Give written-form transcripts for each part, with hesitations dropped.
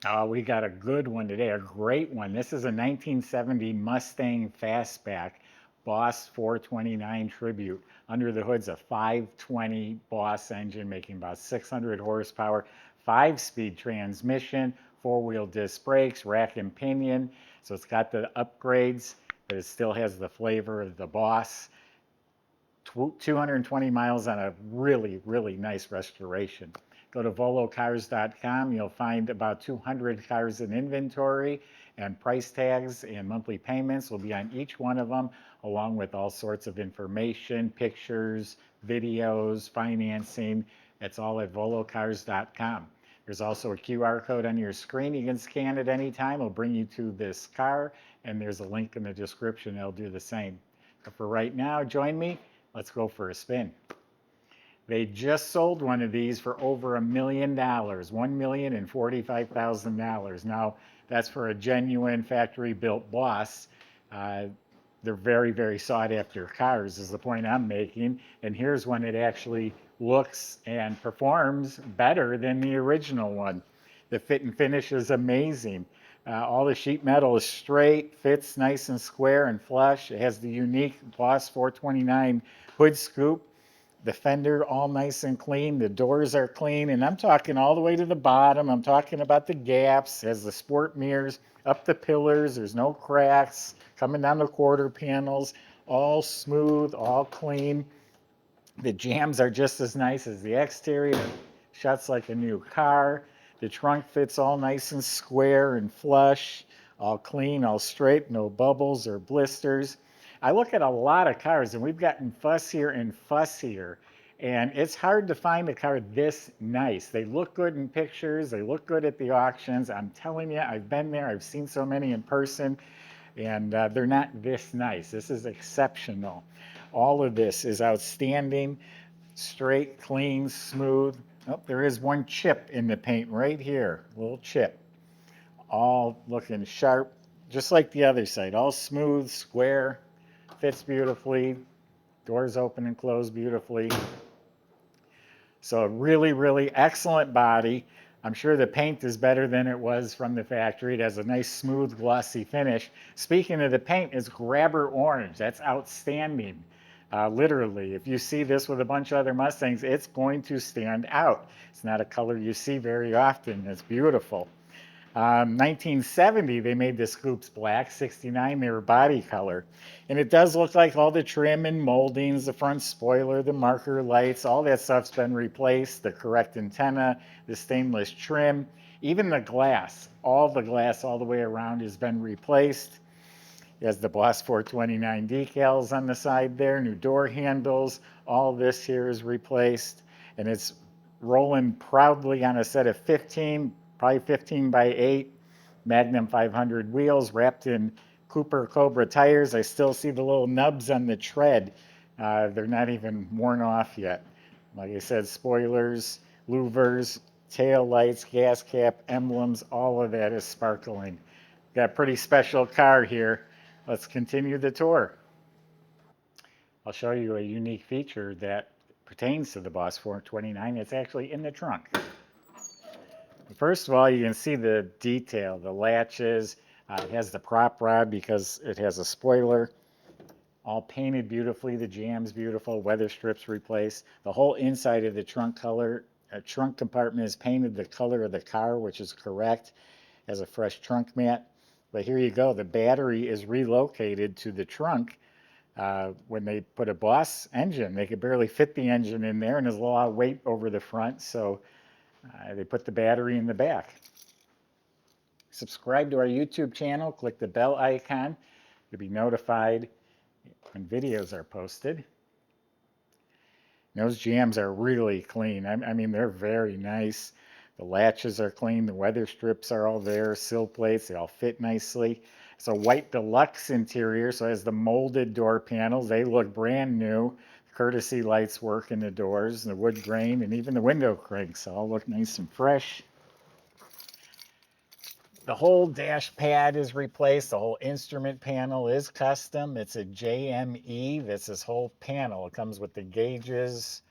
Oh, we got a good one today, a great one. This is a 1970 Mustang Fastback Boss 429 Tribute. Under the hood's a 520 Boss engine making about 600 horsepower, 5-speed transmission, four-wheel disc brakes, rack and pinion. So it's got the upgrades, but it still has the flavor of the Boss. 220 miles on a really, really nice restoration. Go to volocars.com. You'll find about 200 cars in inventory, and price tags and monthly payments will be on each one of them, along with all sorts of information, pictures, videos, financing. It's all at volocars.com. There's also a QR code on your screen. You can scan it anytime. It'll bring you to this car, and there's a link in the description. It'll do the same. But for right now, join me. Let's go for a spin. They just sold one of these for over $1 million, $1,045,000. Now, that's for a genuine factory built Boss. Uh, they're very, very sought after cars, is the point I'm making. And here's one that actually looks and performs better than the original one. The fit and finish is amazing. All the sheet metal is straight, fits nice and square and flush. It has the unique Boss 429 hood scoop. The fender all nice and clean. The doors are clean, and I'm talking all the way to the bottom. I'm talking about the gaps. It has the sport mirrors up the pillars. There's no cracks coming down the quarter panels. All smooth, all clean. The jams are just as nice as the exterior. Shuts like a new car. The trunk fits all nice and square and flush, all clean, all straight, no bubbles or blisters. I look at a lot of cars, and we've gotten fussier and fussier. And it's hard to find a car this nice. They look good in pictures, they look good at the auctions. I'm telling you, I've been there, I've seen so many in person, and they're not this nice. This is exceptional. All of this is outstanding, straight, clean, smooth. Oh, there is one chip in the paint right here, a little chip. All looking sharp, just like the other side. All smooth, square, fits beautifully. Doors open and close beautifully. So a really, really excellent body. I'm sure the paint is better than it was from the factory. It has a nice, smooth, glossy finish. Speaking of the paint, it's grabber orange. That's outstanding. Literally, if you see this with a bunch of other Mustangs, it's going to stand out. It's not a color you see very often. It's beautiful. 1970, they made the scoops black. 69, they were body color. And it does look like all the trim and moldings, the front spoiler, the marker lights, all that stuff's been replaced. The correct antenna, the stainless trim, even the glass, all the glass all the way around has been replaced. It has the Boss 429 decals on the side there, new door handles. All this here is replaced. And it's rolling proudly on a set of 15, probably 15 by 8 Magnum 500 wheels wrapped in Cooper Cobra tires. I still see the little nubs on the tread. They're not even worn off yet. Like I said, spoilers, louvers, tail lights, gas cap, emblems, all of that is sparkling. Got a pretty special car here. Let's continue the tour. I'll show you a unique feature that pertains to the Boss 429. It's actually in the trunk. First of all, you can see the detail, the latches. It has the prop rod because it has a spoiler. All painted beautifully. The jam's beautiful. Weather strips replaced. The whole inside of the trunk compartment is painted the color of the car, which is correct. Has a fresh trunk mat. But here you go. The battery is relocated to the trunk. When they put a Boss engine, they could barely fit the engine in there, and there's a lot of weight over the front, so they put the battery in the back. Subscribe to our YouTube channel, click the bell icon. You'll be notified when videos are posted. Those jams are really clean. I mean, they're very nice. The latches are clean. The weather strips are all there. Sill plates, they all fit nicely. It's a white deluxe interior, so it has the molded door panels. They look brand new. Courtesy lights work in the doors, the wood grain, and even the window cranks all look nice and fresh. The whole dash pad is replaced. The whole instrument panel is custom. It's a JME. That's this whole panel. It comes with the gauges,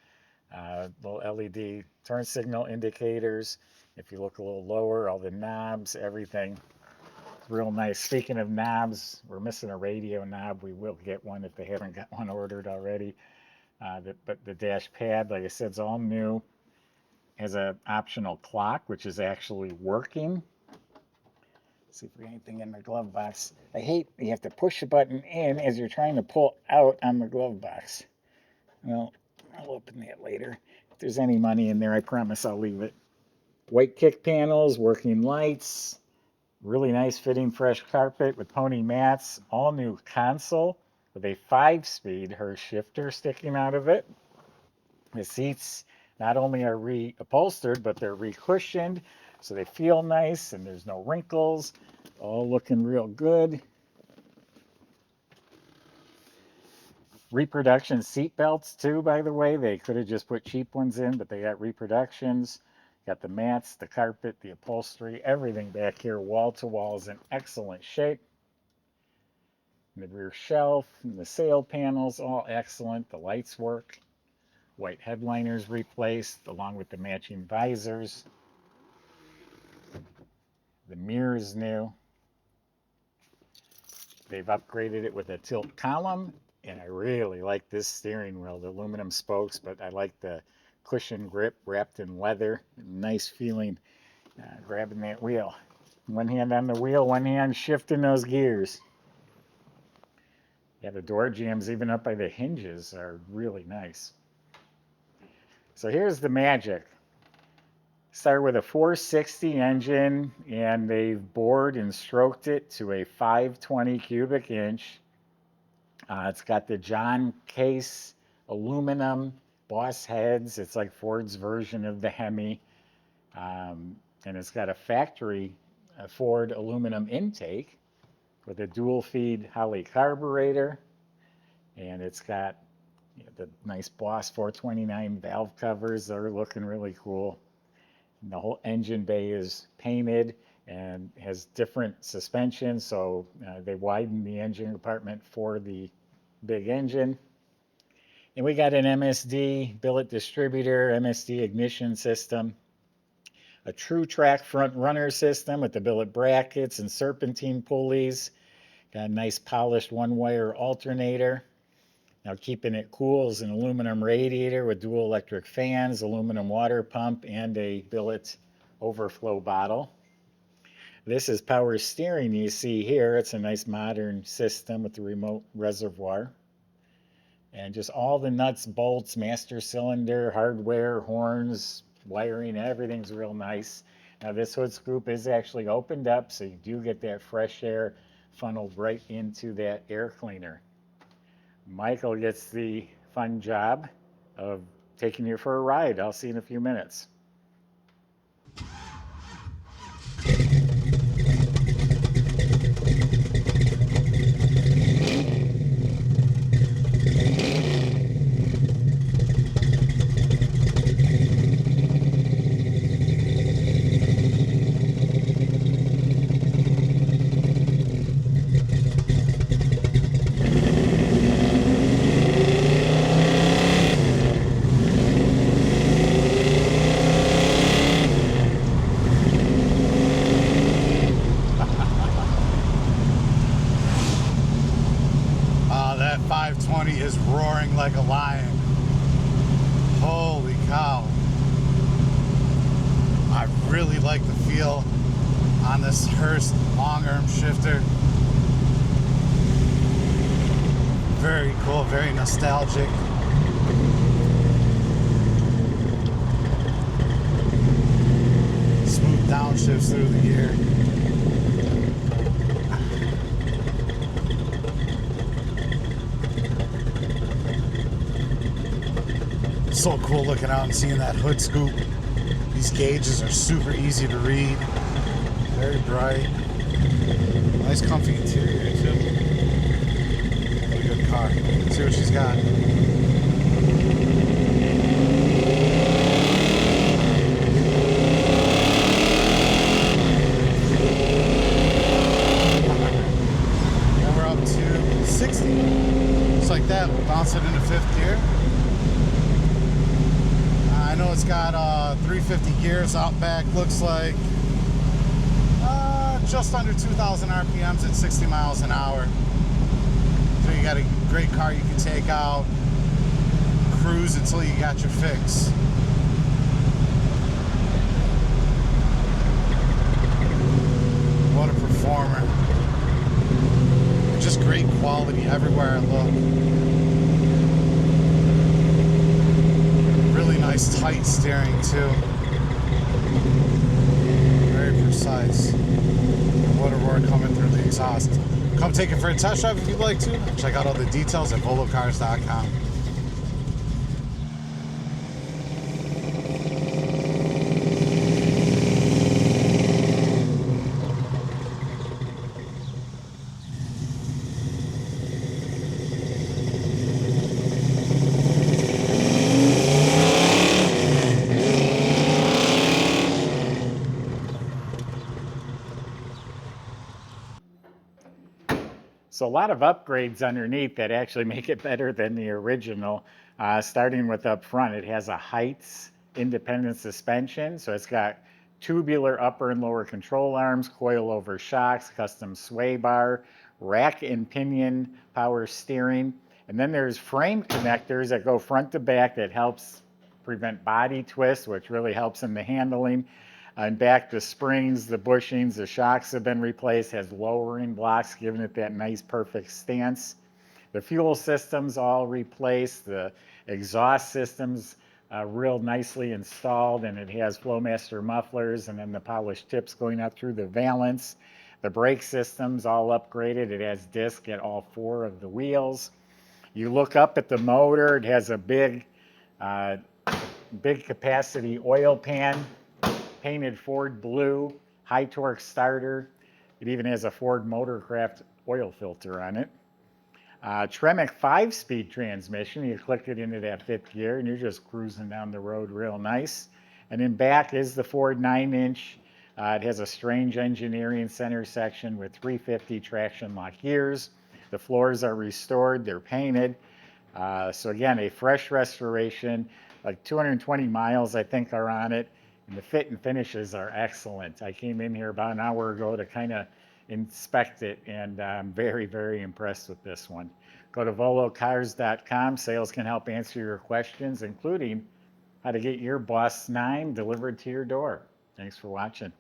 little LED turn signal indicators. If you look a little lower, all the knobs, everything. Real nice. Speaking of knobs, we're missing a radio knob. We will get one if they haven't got one ordered already. But the dash pad, like I said, is all new. Has an optional clock, which is actually working. Let's see if we got anything in the glove box. I hate you have to push the button in as you're trying to pull out on the glove box. Well, I'll open that later. If there's any money in there, I promise I'll leave it. White kick panels, working lights, really nice fitting fresh carpet with pony mats, all new console with a 5-speed Hurst shifter sticking out of it. The seats not only are reupholstered, but they're recushioned, so they feel nice and there's no wrinkles. All looking real good. Reproduction seat belts too, by the way. They could have just put cheap ones in, but they got reproductions. Got the mats, the carpet, the upholstery, everything back here, wall to wall, is in excellent shape. And the rear shelf and the sail panels, all excellent. The lights work. White headliners replaced, along with the matching visors. The mirror is new. They've upgraded it with a tilt column, and I really like this steering wheel, the aluminum spokes, but I like the cushion grip wrapped in leather. Nice feeling grabbing that wheel. One hand on the wheel, one hand shifting those gears. Yeah, the door jambs even up by the hinges are really nice. So here's the magic. Start with a 460 engine, and they've bored and stroked it to a 520 cubic inch. It's got the John Case aluminum boss heads. It's like Ford's version of the Hemi. And it's got a factory Ford aluminum intake with a dual feed Holley carburetor. And it's got the nice Boss 429 valve covers. They're looking really cool. And the whole engine bay is painted and has different suspension, so they widened the engine compartment for the big engine. And we got an MSD billet distributor, MSD ignition system, a true track front runner system with the billet brackets and serpentine pulleys. Got a nice polished one-wire alternator. Now, keeping it cool is an aluminum radiator with dual electric fans, aluminum water pump, and a billet overflow bottle. This is power steering you see here. It's a nice modern system with the remote reservoir. And just all the nuts, bolts, master cylinder, hardware, horns, wiring, everything's real nice. Now, this hood scoop is actually opened up, so you do get that fresh air funneled right into that air cleaner. Michael gets the fun job of taking you for a ride. I'll see you in a few minutes. Is roaring like a lion. Holy cow. I really like the feel on this Hurst long arm shifter. Very cool, very nostalgic. Smooth downshifts through the gear. So cool looking out and seeing that hood scoop. These gauges are super easy to read. Very bright. Nice comfy interior too. Really good car. Let's see what she's got. And we're up to 60. Just like that, we'll bounce it into fifth gear. I know it's got 3 450 gears out back, looks like. Just under 2,000 RPMs at 60 miles an hour. So you got a great car you can take out, cruise until you got your fix. What a performer. Just great quality everywhere I look. Really nice tight steering too. Very precise. What a roar coming through the exhaust. Come take it for a test drive if you'd like to. Check out all the details at volocars.com. So a lot of upgrades underneath that actually make it better than the original. Starting with up front, it has a Heights independent suspension. So it's got tubular upper and lower control arms, coil-over shocks, custom sway bar, rack and pinion power steering. And then there's frame connectors that go front to back that helps prevent body twists, which really helps in the handling. And back, the springs, the bushings, the shocks have been replaced, has lowering blocks, giving it that nice perfect stance. The fuel systems all replaced, the exhaust systems real nicely installed, and it has Flowmaster mufflers and then the polished tips going up through the valance. The brake systems all upgraded. It has disc at all 4 of the wheels. You look up at the motor, it has a big capacity oil pan, painted Ford blue, high torque starter. It even has a Ford Motorcraft oil filter on it. Tremec 5-speed transmission. You click it into that 5th gear and you're just cruising down the road real nice. And in back is the Ford 9-inch. It has a strange engineering center section with 350 traction lock gears. The floors are restored, they're painted. So again, a fresh restoration, like 220 miles I think are on it. And the fit and finishes are excellent. I came in here about an hour ago to kind of inspect it, and I'm very, very impressed with this one. Go to volocars.com. Sales can help answer your questions, including how to get your Boss 9 delivered to your door. Thanks for watching.